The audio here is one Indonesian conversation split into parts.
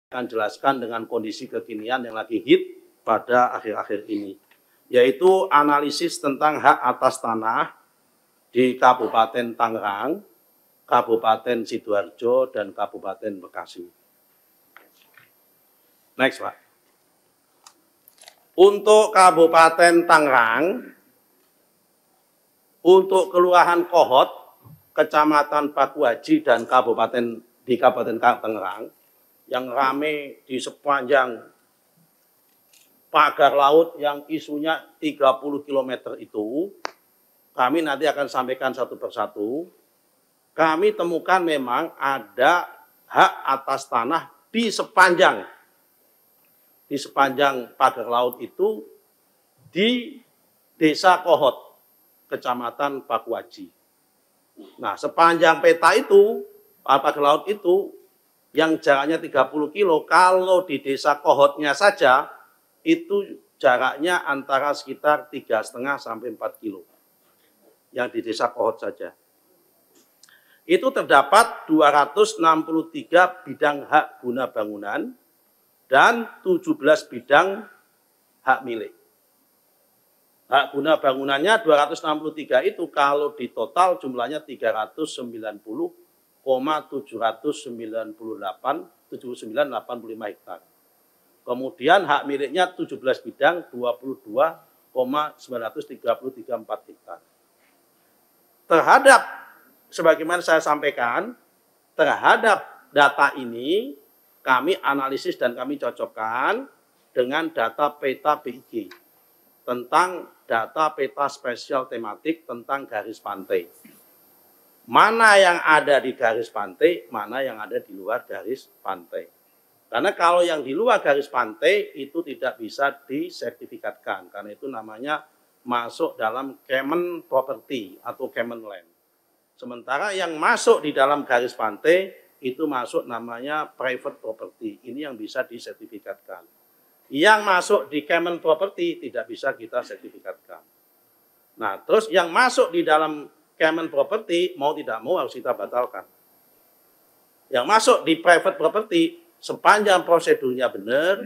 akan jelaskan dengan kondisi kekinian yang lagi hit pada akhir-akhir ini, yaitu analisis tentang hak atas tanah di Kabupaten Tangerang, Kabupaten Sidoarjo, dan Kabupaten Bekasi. Next, Pak. Untuk Kabupaten Tangerang, untuk Kelurahan Kohot, Kecamatan Pakuhaji, dan di Kabupaten Tangerang, yang rame di sepanjang pagar laut yang isunya 30 km itu, kami nanti akan sampaikan satu persatu. Kami temukan memang ada hak atas tanah di sepanjang pagar laut itu di Desa Kohot, Kecamatan Pakuhaji. Nah, sepanjang peta itu, pagar laut itu, yang jaraknya 30 kilo, kalau di Desa Kohotnya saja, itu jaraknya antara sekitar 3,5 sampai 4 kilo. Yang di Desa Kohot saja. Itu terdapat 263 bidang hak guna bangunan dan 17 bidang hak milik. Hak guna bangunannya 263 itu kalau di total jumlahnya 390,798,7985 hektar. Kemudian hak miliknya 17 bidang 22,933,4 hektar. Terhadap, sebagaimana saya sampaikan, terhadap data ini kami analisis dan kami cocokkan dengan data peta BIG tentang data peta spesial tematik tentang garis pantai. Mana yang ada di garis pantai, mana yang ada di luar garis pantai. Karena kalau yang di luar garis pantai itu tidak bisa disertifikatkan, karena itu namanya masuk dalam Kemen Property atau Kemen Land. Sementara yang masuk di dalam garis pantai itu masuk namanya Private Property, ini yang bisa disertifikatkan. Yang masuk di Kemen Property tidak bisa kita sertifikatkan. Nah, terus yang masuk di dalam Kemen Property mau tidak mau harus kita batalkan. Yang masuk di Private Property sepanjang prosedurnya benar,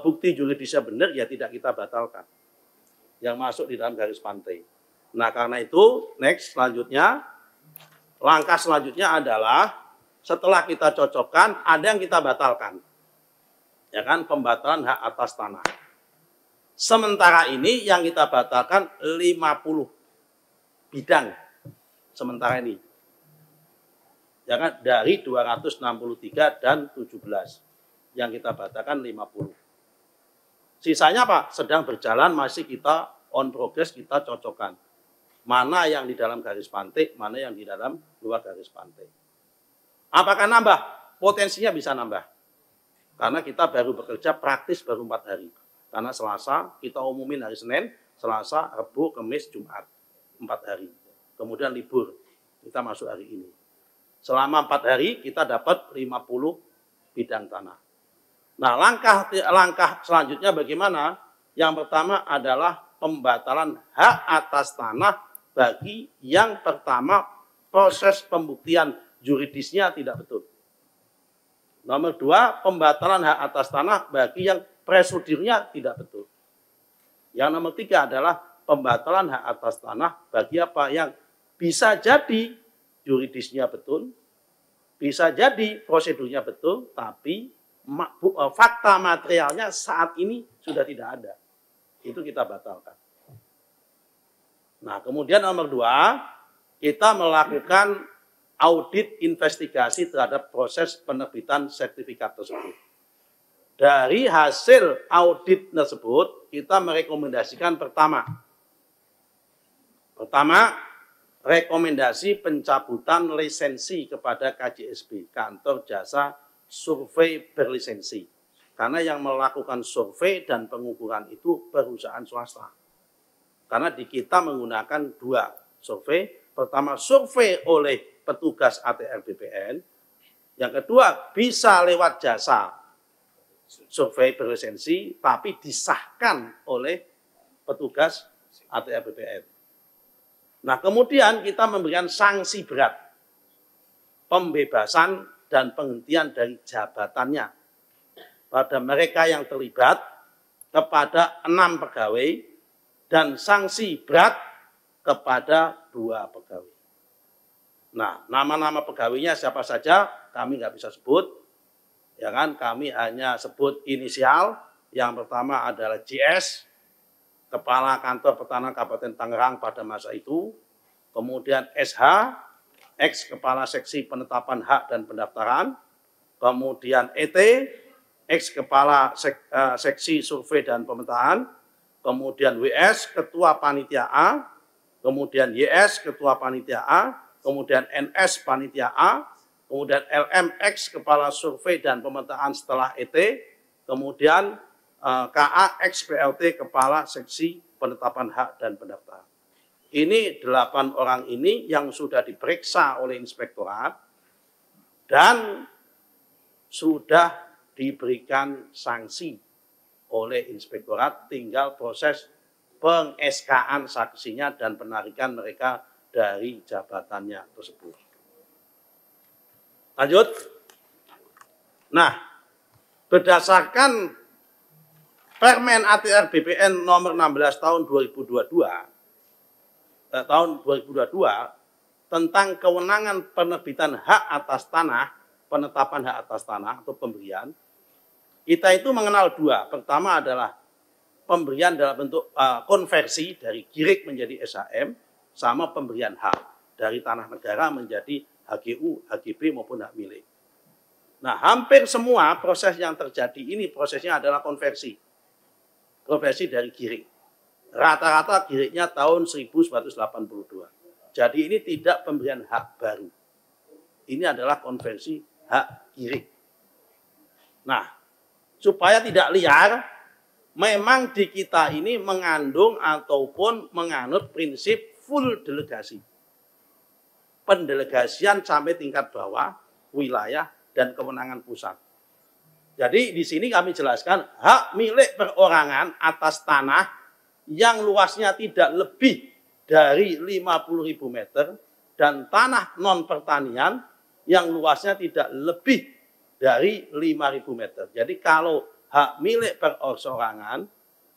bukti juridisnya benar, ya tidak kita batalkan. Yang masuk di dalam garis pantai. Nah, karena itu next selanjutnya, langkah selanjutnya adalah setelah kita cocokkan ada yang kita batalkan. Ya kan, pembatalan hak atas tanah. Sementara ini yang kita batalkan 50 bidang sementara ini. Ya kan, dari 263 dan 17. Yang kita batalkan 50. Sisanya Pak, sedang berjalan, masih kita on progress, kita cocokkan. Mana yang di dalam garis pantai, mana yang di dalam luar garis pantai. Apakah nambah? Potensinya bisa nambah. Karena kita baru bekerja praktis baru 4 hari. Karena Selasa, kita umumin hari Senin, Selasa, Rabu, Kamis, Jumat. 4 hari. Kemudian libur, kita masuk hari ini. Selama 4 hari, kita dapat 50 bidang tanah. Nah, langkah selanjutnya bagaimana? Yang pertama adalah pembatalan hak atas tanah bagi yang pertama proses pembuktian juridisnya tidak betul. Nomor 2, pembatalan hak atas tanah bagi yang prosedurnya tidak betul. Yang nomor 3 adalah pembatalan hak atas tanah bagi apa yang bisa jadi juridisnya betul, bisa jadi prosedurnya betul, tapi fakta materialnya saat ini sudah tidak ada. Itu kita batalkan. Nah, kemudian nomor 2, kita melakukan audit investigasi terhadap proses penerbitan sertifikat tersebut. Dari hasil audit tersebut, kita merekomendasikan pertama, rekomendasi pencabutan lisensi kepada KJSB, Kantor Jasa Survei Berlisensi. Karena yang melakukan survei dan pengukuran itu perusahaan swasta. Karena di kita menggunakan 2 survei. Pertama, survei oleh petugas ATR BPN. Yang kedua, bisa lewat jasa survei berlisensi, tapi disahkan oleh petugas ATR BPN. Nah, kemudian kita memberikan sanksi berat, pembebasan dan penghentian dari jabatannya pada mereka yang terlibat kepada 6 pegawai dan sanksi berat kepada 2 pegawai. Nah, nama-nama pegawainya siapa saja kami nggak bisa sebut, ya kan? Kami hanya sebut inisial. Yang pertama adalah JS, Kepala Kantor Pertanahan Kabupaten Tangerang pada masa itu. Kemudian SH, ex Kepala Seksi Penetapan Hak dan Pendaftaran. Kemudian ET, ex Kepala Seksi Survei dan Pemetaan. Kemudian WS, Ketua Panitia A. Kemudian YS, Ketua Panitia A. Kemudian NS, Panitia A. Kemudian LM, ex Kepala Survei dan Pemetaan setelah ET. Kemudian KA, ex PLT, Kepala Seksi Penetapan Hak dan Pendaftaran. Ini 8 orang ini yang sudah diperiksa oleh inspektorat dan sudah diberikan sanksi oleh inspektorat, tinggal proses peng-SK-an saksinya dan penarikan mereka dari jabatannya tersebut. Lanjut. Nah, berdasarkan Permen ATR BPN nomor 16 tahun 2022 tentang kewenangan penerbitan hak atas tanah, penetapan hak atas tanah atau pemberian, kita itu mengenal 2. Pertama adalah pemberian dalam bentuk konversi dari GIRIK menjadi SHM, sama pemberian hak dari tanah negara menjadi HGU, HGB maupun hak milik. Nah, hampir semua proses yang terjadi ini prosesnya adalah konversi. Konversi dari GIRIK. Rata-rata GIRIKnya tahun 1982. Jadi ini tidak pemberian hak baru. Ini adalah konversi hak GIRIK. Nah, supaya tidak liar, memang di kita ini mengandung ataupun menganut prinsip full delegasi. Pendelegasian sampai tingkat bawah, wilayah, dan kewenangan pusat. Jadi di sini kami jelaskan hak milik perorangan atas tanah yang luasnya tidak lebih dari 50.000 meter dan tanah non pertanian yang luasnya tidak lebih dari 5.000 meter. Jadi kalau hak milik perorangan,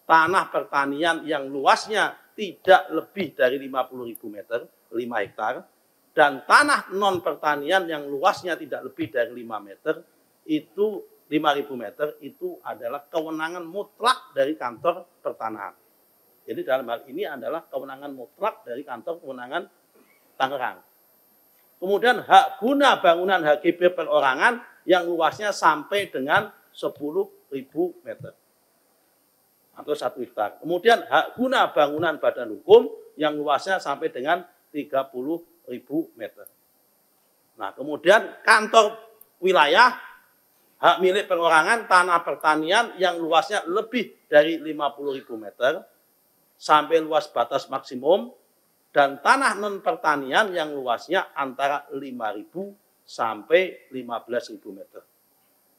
tanah pertanian yang luasnya tidak lebih dari 50.000 meter, 5 hektar, dan tanah non pertanian yang luasnya tidak lebih dari 5 meter, itu 5.000 meter itu adalah kewenangan mutlak dari kantor pertanahan. Jadi dalam hal ini adalah kewenangan mutlak dari kantor kewenangan Tangerang. Kemudian hak guna bangunan HGB perorangan yang luasnya sampai dengan 10.000 meter atau 1 hektar. Kemudian hak guna bangunan badan hukum yang luasnya sampai dengan 30.000 meter. Nah, kemudian kantor wilayah hak milik perorangan tanah pertanian yang luasnya lebih dari 50.000 meter sampai luas batas maksimum dan tanah non pertanian yang luasnya antara 5.000 sampai 15.000 meter.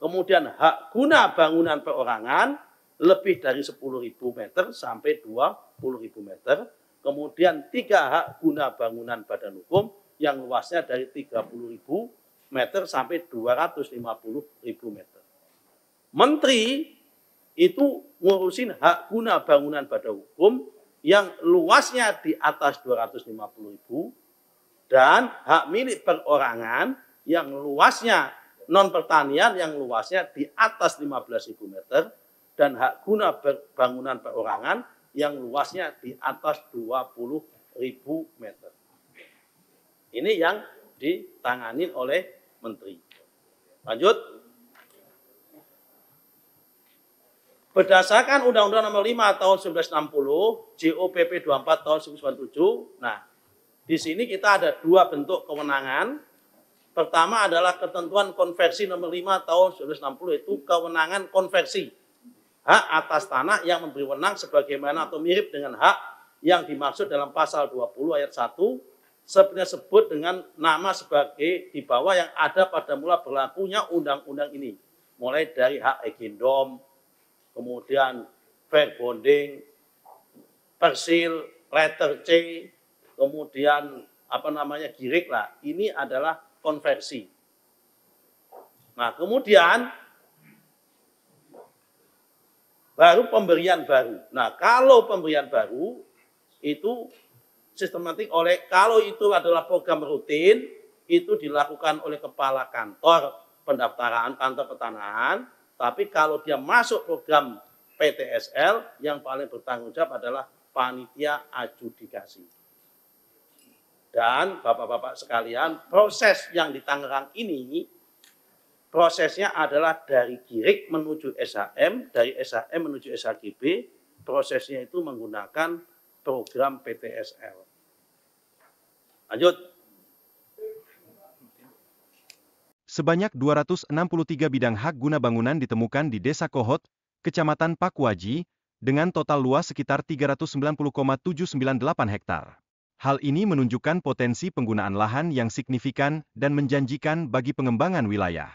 Kemudian hak guna bangunan perorangan lebih dari 10.000 meter sampai 20.000 meter. Kemudian 3 hak guna bangunan badan hukum yang luasnya dari 30.000 meter sampai 250.000 meter. Menteri itu ngurusin hak guna bangunan badan hukum yang luasnya di atas 250.000 dan hak milik perorangan yang luasnya non pertanian yang luasnya di atas 15.000 meter dan hak guna bangunan perorangan yang luasnya di atas 20.000 meter. Ini yang ditangani oleh Menteri. Lanjut. Berdasarkan Undang-Undang Nomor 5 Tahun 1960, JOPP 24 Tahun 1997. Nah, di sini kita ada 2 bentuk kewenangan. Pertama adalah ketentuan konversi Nomor 5 Tahun 1960, itu kewenangan konversi hak atas tanah yang memberi wewenang sebagaimana atau mirip dengan hak yang dimaksud dalam pasal 20 ayat 1 sebenarnya sebut dengan nama sebagai di bawah yang ada pada mula berlakunya undang-undang ini. Mulai dari hak agendom, kemudian fair bonding, persil, letter C, kemudian GIRIK lah. Ini adalah konversi. Nah, kemudian baru pemberian baru. Nah, kalau pemberian baru itu sistematik kalau itu adalah program rutin, itu dilakukan oleh kepala kantor pendaftaran, kantor pertanahan. Tapi kalau dia masuk program PTSL, yang paling bertanggung jawab adalah panitia adjudikasi. Dan Bapak-Bapak sekalian, proses yang di Tangerang ini, prosesnya adalah dari GIRIK menuju SHM, dari SHM menuju SHGB, prosesnya itu menggunakan program PTSL. Lanjut. Sebanyak 263 bidang hak guna bangunan ditemukan di Desa Kohot, Kecamatan Pakuaji, dengan total luas sekitar 390,798 hektar. Hal ini menunjukkan potensi penggunaan lahan yang signifikan dan menjanjikan bagi pengembangan wilayah.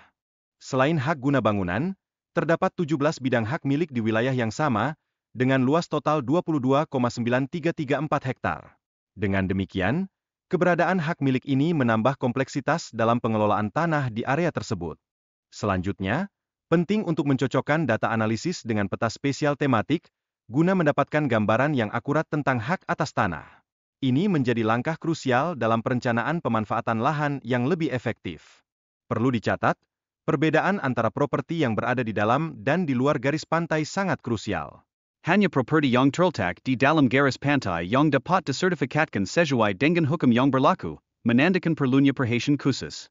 Selain hak guna bangunan, terdapat 17 bidang hak milik di wilayah yang sama, dengan luas total 22,9334 hektar. Dengan demikian, keberadaan hak milik ini menambah kompleksitas dalam pengelolaan tanah di area tersebut. Selanjutnya, penting untuk mencocokkan data analisis dengan peta spesial tematik, guna mendapatkan gambaran yang akurat tentang hak atas tanah. Ini menjadi langkah krusial dalam perencanaan pemanfaatan lahan yang lebih efektif. Perlu dicatat, perbedaan antara properti yang berada di dalam dan di luar garis pantai sangat krusial. Hanya properti yang terletak di dalam garis pantai yang dapat disertifikatkan sesuai dengan hukum yang berlaku, menandakan perlunya perhatian khusus.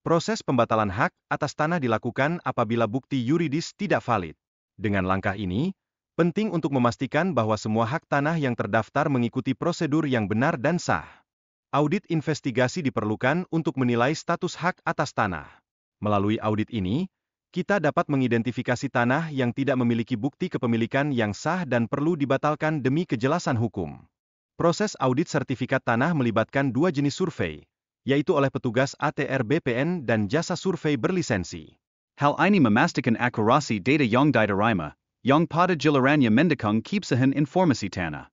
Proses pembatalan hak atas tanah dilakukan apabila bukti yuridis tidak valid. Dengan langkah ini, penting untuk memastikan bahwa semua hak tanah yang terdaftar mengikuti prosedur yang benar dan sah. Audit investigasi diperlukan untuk menilai status hak atas tanah. Melalui audit ini, kita dapat mengidentifikasi tanah yang tidak memiliki bukti kepemilikan yang sah dan perlu dibatalkan demi kejelasan hukum. Proses audit sertifikat tanah melibatkan dua jenis survei, yaitu oleh petugas ATR BPN dan jasa survei berlisensi. Hal ini memastikan akurasi data yang diterima, yang pada jalarannya mendukung keabsahan informasi tanah.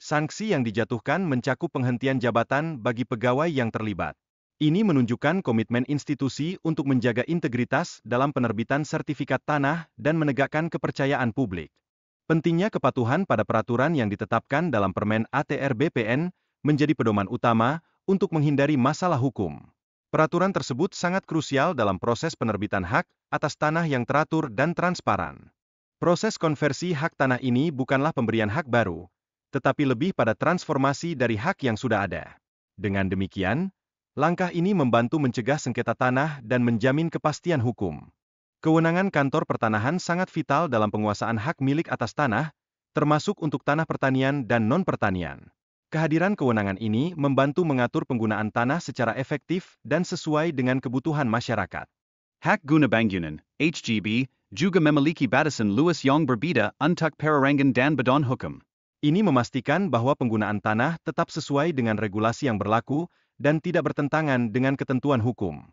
Sanksi yang dijatuhkan mencakup penghentian jabatan bagi pegawai yang terlibat. Ini menunjukkan komitmen institusi untuk menjaga integritas dalam penerbitan sertifikat tanah dan menegakkan kepercayaan publik. Pentingnya kepatuhan pada peraturan yang ditetapkan dalam Permen ATR BPN menjadi pedoman utama untuk menghindari masalah hukum. Peraturan tersebut sangat krusial dalam proses penerbitan hak atas tanah yang teratur dan transparan. Proses konversi hak tanah ini bukanlah pemberian hak baru, tetapi lebih pada transformasi dari hak yang sudah ada. Dengan demikian, langkah ini membantu mencegah sengketa tanah dan menjamin kepastian hukum. Kewenangan kantor pertanahan sangat vital dalam penguasaan hak milik atas tanah, termasuk untuk tanah pertanian dan non-pertanian. Kehadiran kewenangan ini membantu mengatur penggunaan tanah secara efektif dan sesuai dengan kebutuhan masyarakat. Hak guna bangunan, HGB, juga memiliki batasan luas yang berbeda untuk perorangan dan badan hukum. Ini memastikan bahwa penggunaan tanah tetap sesuai dengan regulasi yang berlaku dan tidak bertentangan dengan ketentuan hukum.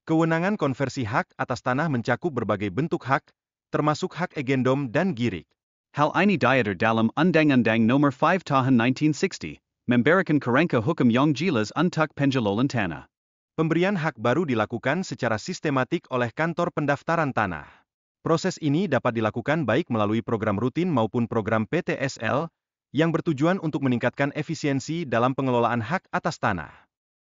Kewenangan konversi hak atas tanah mencakup berbagai bentuk hak, termasuk hak agendom dan GIRIK. Hal ini diatur dalam Undang-Undang Nomor 5 Tahun 1960, memberikan kerangka hukum yang jelas untuk pengelolaan tanah. Pemberian hak baru dilakukan secara sistematik oleh kantor pendaftaran tanah. Proses ini dapat dilakukan baik melalui program rutin maupun program PTSL, yang bertujuan untuk meningkatkan efisiensi dalam pengelolaan hak atas tanah.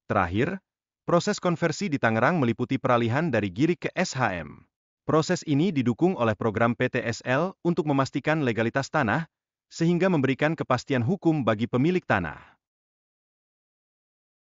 Terakhir, proses konversi di Tangerang meliputi peralihan dari GIRIK ke SHM. Proses ini didukung oleh program PTSL untuk memastikan legalitas tanah, sehingga memberikan kepastian hukum bagi pemilik tanah.